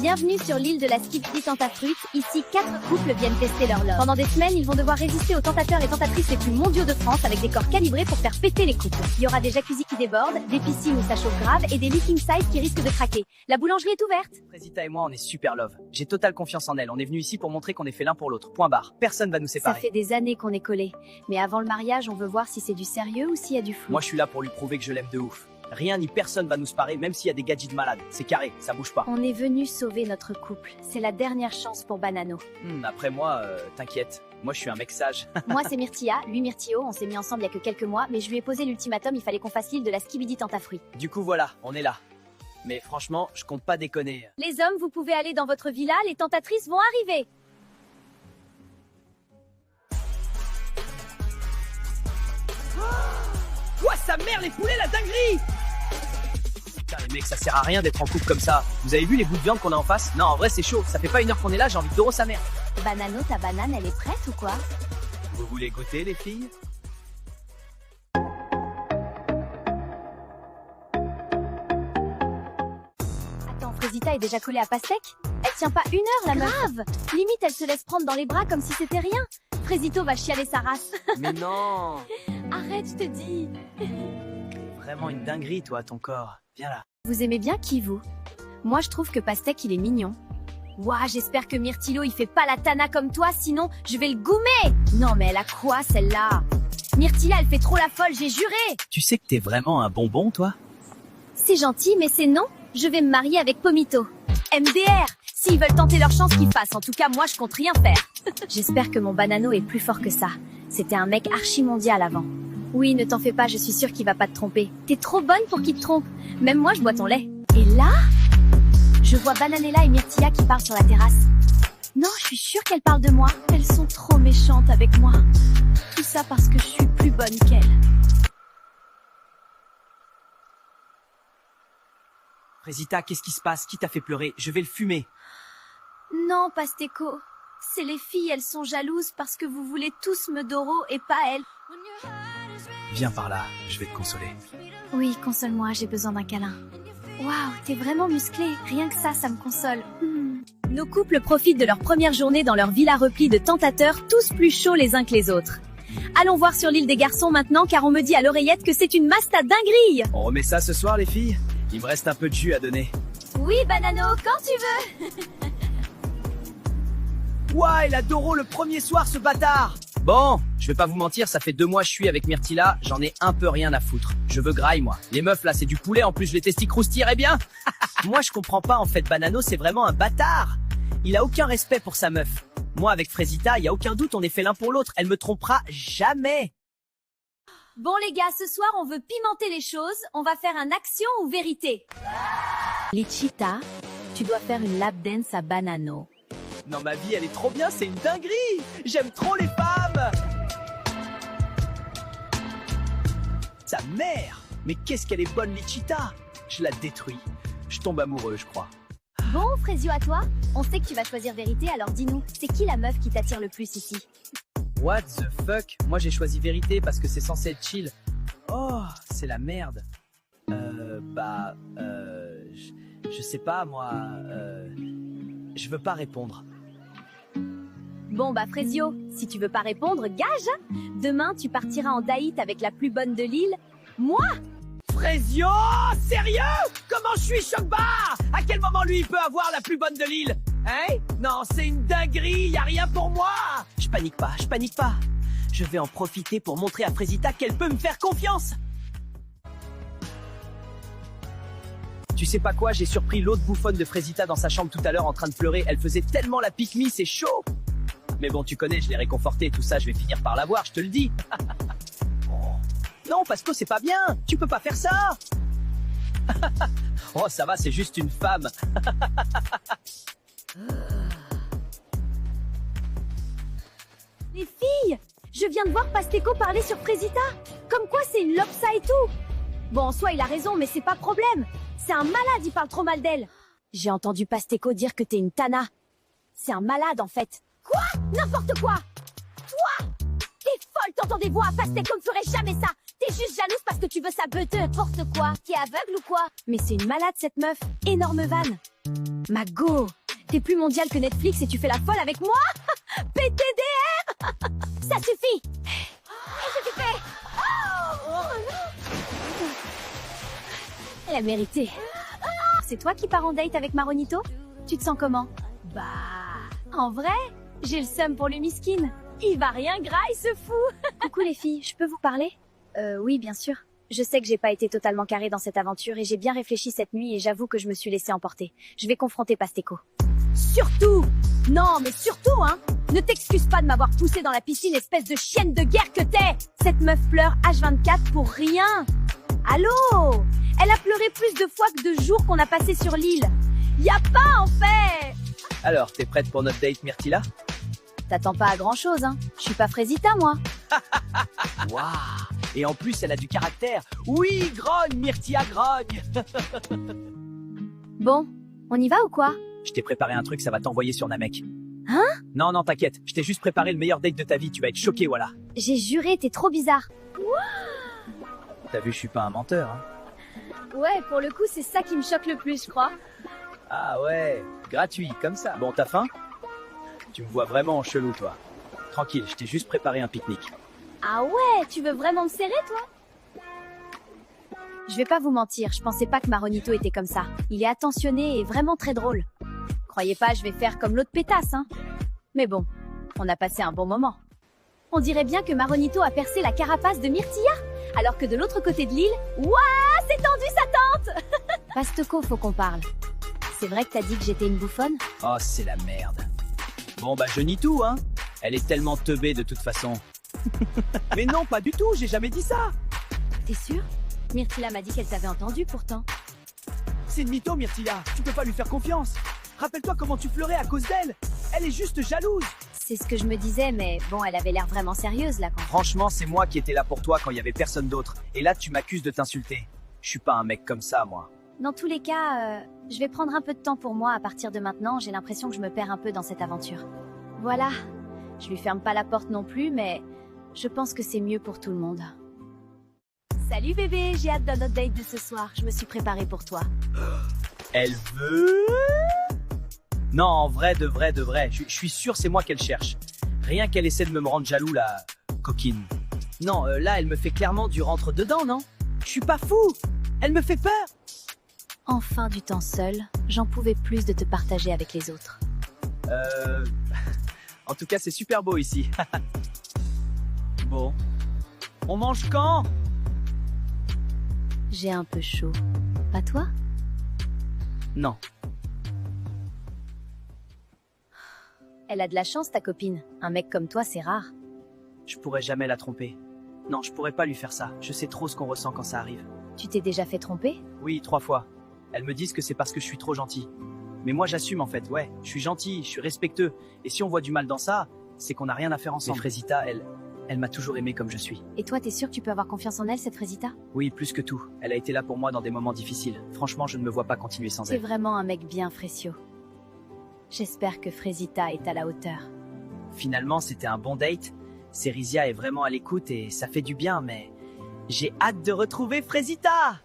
Bienvenue sur l'île de la Skibidi Tentafruit. Ici, 4 couples viennent tester leur love. Pendant des semaines, ils vont devoir résister aux tentateurs et tentatrices les plus mondiaux de France avec des corps calibrés pour faire péter les couples. Il y aura des jacuzzis qui débordent, des piscines où ça chauffe grave et des lits king size qui risquent de craquer. La boulangerie est ouverte. Frésita et moi, on est super love. J'ai totale confiance en elle. On est venus ici pour montrer qu'on est fait l'un pour l'autre. Point barre. Personne va nous Ça séparer. fait des années qu'on est collés. Mais avant le mariage, on veut voir si c'est du sérieux ou s'il y a du flou. Moi, je suis là pour lui prouver que je l'aime de ouf. Rien ni personne va nous séparer, même s'il y a des gadgets malades. C'est carré, ça bouge pas. On est venu sauver notre couple. C'est la dernière chance pour Banano. Après moi, t'inquiète. Moi, je suis un mec sage. Moi, c'est Myrtilla, lui Myrtillo. On s'est mis ensemble il y a que quelques mois, mais je lui ai posé l'ultimatum, il fallait qu'on fasse l'île de la Skibidi Tentafruit. Du coup, voilà, on est là. Mais franchement, je compte pas déconner. Les hommes, vous pouvez aller dans votre villa, les tentatrices vont arriver. Ouah, sa mère, les poulets, la dinguerie! Putain, les mecs, ça sert à rien d'être en couple comme ça. Vous avez vu les bouts de viande qu'on a en face? Non, en vrai, c'est chaud. Ça fait pas une heure qu'on est là, j'ai envie de taureau sa mère. Banano, ta banane, elle est prête ou quoi? Vous voulez goûter, les filles? Attends, Frésita est déjà collée à Pastèque? Elle tient pas une heure, la meuf. Grave. Limite, elle se laisse prendre dans les bras comme si c'était rien. Frésito va chialer sa race. Mais non! Arrête, je te dis. Vraiment une dinguerie, toi, ton corps. Viens là. Vous aimez bien qui, vous? Moi, je trouve que Pastèque, il est mignon. Ouah, j'espère que Myrtillo, il fait pas la tana comme toi, sinon, je vais le goumer. Non, mais elle a quoi, celle-là? Myrtilla, elle fait trop la folle, j'ai juré. Tu sais que t'es vraiment un bonbon, toi? C'est gentil, mais c'est non. Je vais me marier avec Pomito. MDR. S'ils veulent tenter leur chance, qu'ils fassent. En tout cas, moi, je compte rien faire. J'espère que mon banano est plus fort que ça. C'était un mec archi-mondial avant. Oui, ne t'en fais pas, je suis sûre qu'il va pas te tromper. T'es trop bonne pour qu'il te trompe. Même moi, je bois ton lait. Et là, je vois Bananella et Myrtilla qui parlent sur la terrasse. Non, je suis sûre qu'elles parlent de moi. Elles sont trop méchantes avec moi. Tout ça parce que je suis plus bonne qu'elles. Frésita, qu'est-ce qui se passe? Qui t'a fait pleurer? Je vais le fumer. Non, Pasteco. C'est les filles, elles sont jalouses parce que vous voulez tous me doro et pas elles. Viens par là, je vais te consoler. Oui, console-moi, j'ai besoin d'un câlin. Waouh, t'es vraiment musclé. Rien que ça me console. Nos couples profitent de leur première journée dans leur villa replie de tentateurs, tous plus chauds les uns que les autres. Allons voir sur l'île des garçons maintenant, car on me dit à l'oreillette que c'est une masse à dinguerie. On remet ça ce soir, les filles? Il me reste un peu de jus à donner. Oui, Banano, quand tu veux. Ouah, il a Doro le premier soir, ce bâtard! Bon, je vais pas vous mentir, ça fait 2 mois que je suis avec Myrtilla, j'en ai un peu rien à foutre. Je veux graille, moi. Les meufs, là, c'est du poulet, en plus, les testis croustilleraient bien. Moi, je comprends pas, en fait, Banano, c'est vraiment un bâtard. Il a aucun respect pour sa meuf. Moi, avec Frésita, y a aucun doute, on est fait l'un pour l'autre. Elle me trompera jamais. Bon les gars, ce soir on veut pimenter les choses, on va faire un action ou vérité. Lichita, tu dois faire une lap dance à Banano. Non, ma vie, elle est trop bien, c'est une dinguerie. J'aime trop les femmes. Sa mère. Mais qu'est-ce qu'elle est bonne, Lichita. Je la détruis. Je tombe amoureux, je crois. Bon, Frésio, à toi. On sait que tu vas choisir vérité, alors dis-nous, c'est qui la meuf qui t'attire le plus ici? What the fuck? Moi j'ai choisi vérité parce que c'est censé être chill. Oh, c'est la merde. Je sais pas moi. Je veux pas répondre. Bon bah Frésio, si tu veux pas répondre, gage. Demain tu partiras en date avec la plus bonne de l'île. Moi? Frésio? Sérieux? Comment je suis choc-barre? À quel moment lui il peut avoir la plus bonne de l'île? Hein? Non, c'est une dinguerie, y a rien pour moi. Je panique pas, je panique pas. Je vais en profiter pour montrer à Frésita qu'elle peut me faire confiance. Tu sais pas quoi, j'ai surpris l'autre bouffonne de Frésita dans sa chambre tout à l'heure en train de pleurer. Elle faisait tellement la pique-me, c'est chaud. Mais bon, tu connais, je l'ai réconfortée, tout ça, je vais finir par l'avoir, je te le dis. Non, Pasco, c'est pas bien. Tu peux pas faire ça. Oh, ça va, c'est juste une femme. Les filles, je viens de voir Pasteco parler sur Frésita. Comme quoi c'est une lopsa et tout. Bon, en soi, il a raison, mais c'est pas problème. C'est un malade, il parle trop mal d'elle. J'ai entendu Pasteco dire que t'es une tana. C'est un malade, en fait. Quoi? N'importe quoi. Toi? T'es folle, t'entends des voix à Pasteco ne ferait jamais ça. T'es juste jalouse parce que tu veux sa beuteuse. N'importe quoi. T'es aveugle ou quoi? Mais c'est une malade cette meuf. Énorme vanne. Mago, t'es plus mondial que Netflix et tu fais la folle avec moi? PTDR. Ça suffit. Qu'est-ce que tu fais? Elle a mérité. C'est toi qui pars en date avec Maronito? Tu te sens comment? Bah, en vrai, j'ai le seum pour le miskin. Il va rien gras, il se fout. Coucou les filles, je peux vous parler? Oui, bien sûr. Je sais que j'ai pas été totalement carrée dans cette aventure et j'ai bien réfléchi cette nuit et j'avoue que je me suis laissée emporter. Je vais confronter Pasteco. Surtout! Non, mais surtout, hein! Ne t'excuse pas de m'avoir poussé dans la piscine, espèce de chienne de guerre que t'es! Cette meuf pleure H24 pour rien! Allô? Elle a pleuré plus de fois que de jours qu'on a passé sur l'île. Y a pas, en fait! Alors, t'es prête pour notre date, Myrtilla? T'attends pas à grand chose, hein. Je suis pas Frésita, moi. Waouh! Et en plus, elle a du caractère. Oui, grogne, Myrtilla, grogne! Bon, on y va ou quoi? Je t'ai préparé un truc, ça va t'envoyer sur Namek. Hein? Non, non, t'inquiète. Je t'ai juste préparé le meilleur date de ta vie. Tu vas être choqué, voilà. J'ai juré, t'es trop bizarre. T'as vu, je suis pas un menteur, hein. Ouais, pour le coup, c'est ça qui me choque le plus, je crois. Ah ouais, gratuit, comme ça. Bon, t'as faim? Tu me vois vraiment en chelou, toi. Tranquille, je t'ai juste préparé un pique-nique. Ah ouais, tu veux vraiment me serrer, toi? Je vais pas vous mentir, je pensais pas que Maronito était comme ça. Il est attentionné et vraiment très drôle. Croyez pas, je vais faire comme l'autre pétasse, hein. Mais bon, on a passé un bon moment. On dirait bien que Maronito a percé la carapace de Myrtilla, alors que de l'autre côté de l'île, ouah, c'est tendu sa tente. Pasteco, faut qu'on parle. C'est vrai que t'as dit que j'étais une bouffonne? Oh, c'est la merde. Bon, bah, je nie tout, hein. Elle est tellement teubée de toute façon. Mais non, pas du tout, j'ai jamais dit ça. T'es sûr? Myrtilla m'a dit qu'elle t'avait entendu pourtant. C'est une mytho, Myrtilla. Tu peux pas lui faire confiance. Rappelle-toi comment tu pleurais à cause d'elle. Elle est juste jalouse. C'est ce que je me disais, mais bon, elle avait l'air vraiment sérieuse là quand. Franchement, c'est moi qui étais là pour toi quand il y avait personne d'autre. Et là, tu m'accuses de t'insulter. Je suis pas un mec comme ça, moi. Dans tous les cas, je vais prendre un peu de temps pour moi à partir de maintenant. J'ai l'impression que je me perds un peu dans cette aventure. Voilà. Je lui ferme pas la porte non plus, mais je pense que c'est mieux pour tout le monde. Salut bébé, j'ai hâte de notre date de ce soir. Je me suis préparée pour toi. Elle veut... Non, en vrai, de vrai, de vrai. Je suis sûr c'est moi qu'elle cherche. Rien qu'elle essaie de me rendre jaloux, la coquine. Non, là, elle me fait clairement du rentre-dedans, non? Je suis pas fou. Elle me fait peur. Enfin du temps seul, j'en pouvais plus de te partager avec les autres. En tout cas, c'est super beau ici. Bon. On mange quand? J'ai un peu chaud. Pas toi? Non. Elle a de la chance, ta copine. Un mec comme toi, c'est rare. Je pourrais jamais la tromper. Non, je pourrais pas lui faire ça. Je sais trop ce qu'on ressent quand ça arrive. Tu t'es déjà fait tromper? Oui, 3 fois. Elles me disent que c'est parce que je suis trop gentil. Mais moi, j'assume en fait. Ouais, je suis gentil, je suis respectueux. Et si on voit du mal dans ça, c'est qu'on n'a rien à faire ensemble. Mais Frésita, elle m'a toujours aimé comme je suis. Et toi, t'es sûr que tu peux avoir confiance en elle, cette Frésita? Oui, plus que tout. Elle a été là pour moi dans des moments difficiles. Franchement, je ne me vois pas continuer sans C'est elle. vraiment un mec bien, Frécio. J'espère que Frésita est à la hauteur. Finalement, c'était un bon date. Cérizia est vraiment à l'écoute et ça fait du bien, mais j'ai hâte de retrouver Frésita!